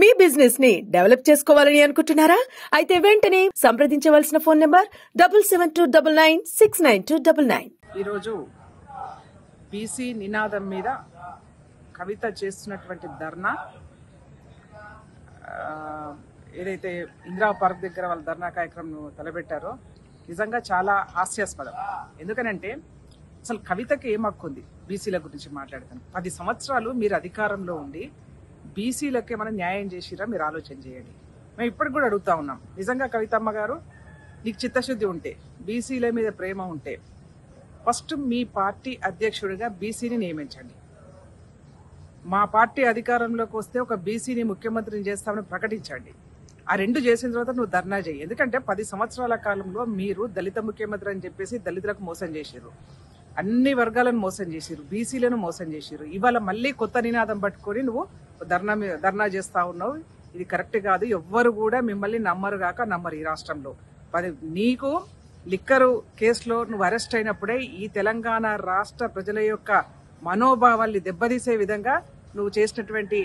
మీ business ని develop చేసుకోవాలని అనుకుంటున్నారా? అయితే వెంటనే సంప్రదించవలసిన ఫోన్ నంబర్ 7729969299. ఈరోజు బీసీ నినాదం మీద కవిత చేస్తున్నటువంటి ధర్నా, ఏదైతే ఇందిరా పార్క్ దగ్గర వాళ్ళ ధర్నా కార్యక్రమం తలపెట్టారో నిజంగా చాలా హాస్యాస్పదం. ఎందుకనంటే అసలు కవితకి ఏం హక్కు ఉంది బీసీల గురించి మాట్లాడతాను? 10 సంవత్సరాలు మీరు అధికారంలో ఉండి బీసీలకి ఏమైనా న్యాయం చేసిరా? మీరు ఆలోచన చేయండి. మేము ఇప్పటికి కూడా అడుగుతా ఉన్నాం, నిజంగా కవితమ్మ గారు నీకు చిత్తశుద్ధి ఉంటే, బీసీల మీద ప్రేమ ఉంటే ఫస్ట్ మీ పార్టీ అధ్యక్షుడిగా బీసీని నియమించండి. మా పార్టీ అధికారంలోకి వస్తే ఒక బీసీని ముఖ్యమంత్రిని చేస్తామని ప్రకటించండి. ఆ రెండు చేసిన తర్వాత నువ్వు ధర్నా చేయి. ఎందుకంటే 10 సంవత్సరాల కాలంలో మీరు దళిత ముఖ్యమంత్రి అని చెప్పేసి దళితులకు మోసం చేశారు, అన్ని వర్గాలను మోసం చేశారు, బీసీలను మోసం చేశారు. ఇవాళ మళ్ళీ కొత్త నినాదం పట్టుకొని నువ్వు ధర్నా చేస్తా ఉన్నావు. ఇది కరెక్ట్ కాదు. ఎవ్వరు కూడా మిమ్మల్ని నమ్మరు కాక నమ్మరు ఈ రాష్ట్రంలో. నీకు లిక్కరు కేసులో నువ్వు అరెస్ట్ అయినప్పుడే ఈ తెలంగాణ రాష్ట్ర ప్రజల యొక్క మనోభావాల్ని దెబ్బతీసే విధంగా నువ్వు చేసినటువంటి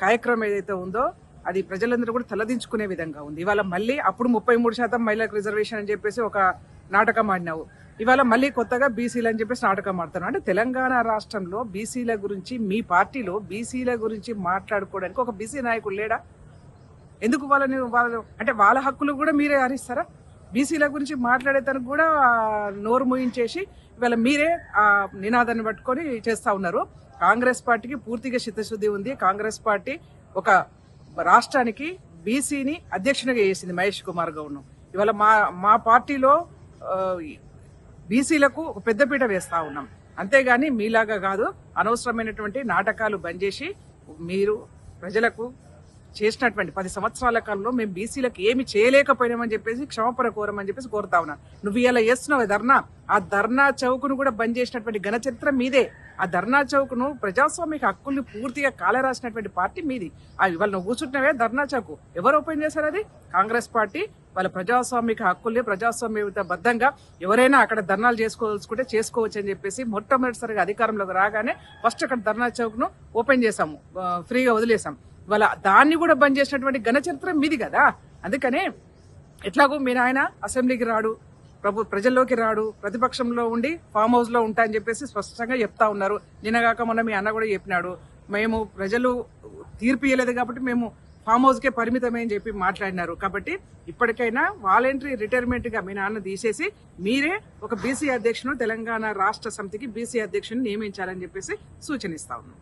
కార్యక్రమం ఏదైతే ఉందో అది ప్రజలందరూ కూడా తలదించుకునే విధంగా ఉంది. ఇవాళ మళ్ళీ అప్పుడు 33% మహిళలకు రిజర్వేషన్ అని చెప్పేసి ఒక నాటకం ఆడినావు. ఇవాళ మళ్ళీ కొత్తగా బీసీలు అని చెప్పేసి నాటకం ఆడుతున్నావు. అంటే తెలంగాణ రాష్ట్రంలో బీసీల గురించి, మీ పార్టీలో బీసీల గురించి మాట్లాడుకోవడానికి ఒక బీసీ నాయకుడు లేడా? ఎందుకు అంటే వాళ్ళ హక్కులు కూడా మీరే హరిస్తారా? బీసీల గురించి మాట్లాడేతనికి కూడా నోరు మూయించేసి ఇవాళ మీరే ఆ నినాదాన్ని పట్టుకొని చేస్తా ఉన్నారు. కాంగ్రెస్ పార్టీకి పూర్తిగా చిత్తశుద్ధి ఉంది. కాంగ్రెస్ పార్టీ ఒక రాష్ట్రానికి బీసీని అధ్యక్షునిగా చేసింది మహేష్ కుమార్ గౌడ్ను. ఇవాళ మా పార్టీలో బీసీలకు ఒక పెద్దపీట వేస్తా ఉన్నాం. అంతేగాని మీలాగా కాదు. అనవసరమైనటువంటి నాటకాలు బంద్ చేసి మీరు ప్రజలకు చేసినటువంటి 10 సంవత్సరాల కాలంలో మేము బీసీలకు ఏమి చేయలేకపోయినామని చెప్పేసి క్షమాపణ కోరమని చెప్పేసి కోరుతా ఉన్నాను. నువ్వు ఇలా చేస్తున్నావు ధర్నా, ఆ ధర్నా చౌక్ను కూడా బంద్ చేసినటువంటి ఘన చరిత్ర మీదే. ఆ ధర్నా చౌక్ను ప్రజాస్వామిక హక్కుల్ని పూర్తిగా కాలరాసినటువంటి పార్టీ మీది. ఇవాళ నువ్వు కూర్చుంటున్నావే ధర్నా చౌక్, ఎవరు ఓపెన్ చేశారు? అది కాంగ్రెస్ పార్టీ. వాళ్ళ ప్రజాస్వామిక హక్కుల్ని ప్రజాస్వామ్యబద్ధంగా ఎవరైనా అక్కడ ధర్నాలు చేసుకోదలుచుకుంటే చేసుకోవచ్చు అని చెప్పేసి మొట్టమొదటిసారిగా అధికారంలోకి రాగానే ఫస్ట్ అక్కడ ధర్నా చౌక్ ను ఓపెన్ చేశాము, ఫ్రీగా వదిలేసాం. ఇవాళ దాన్ని కూడా బంద్ చేసినటువంటి ఘన చరిత్ర మీది కదా. అందుకనే ఎట్లాగో మీ నాయన అసెంబ్లీకి రాడు, ప్రజల్లోకి రాడు, ప్రతిపక్షంలో ఉండి ఫామ్ హౌస్ లో ఉంటా అని చెప్పేసి స్పష్టంగా చెప్తా ఉన్నారు. నిన్నగాక మొన్న మీ అన్న కూడా చెప్పినాడు, మేము ప్రజలు తీర్పు ఇవ్వలేదు కాబట్టి మేము ఫామ్ హౌస్ కే పరిమితమని చెప్పి మాట్లాడినారు. కాబట్టి ఇప్పటికైనా వాలంటరీ రిటైర్మెంట్ గా మీ నాన్న తీసేసి మీరే ఒక బీసీ అధ్యక్షును, తెలంగాణ రాష్ట్ర సమితికి బీసీ అధ్యక్షుని నియమించాలని చెప్పేసి సూచనిస్తా ఉన్నాం.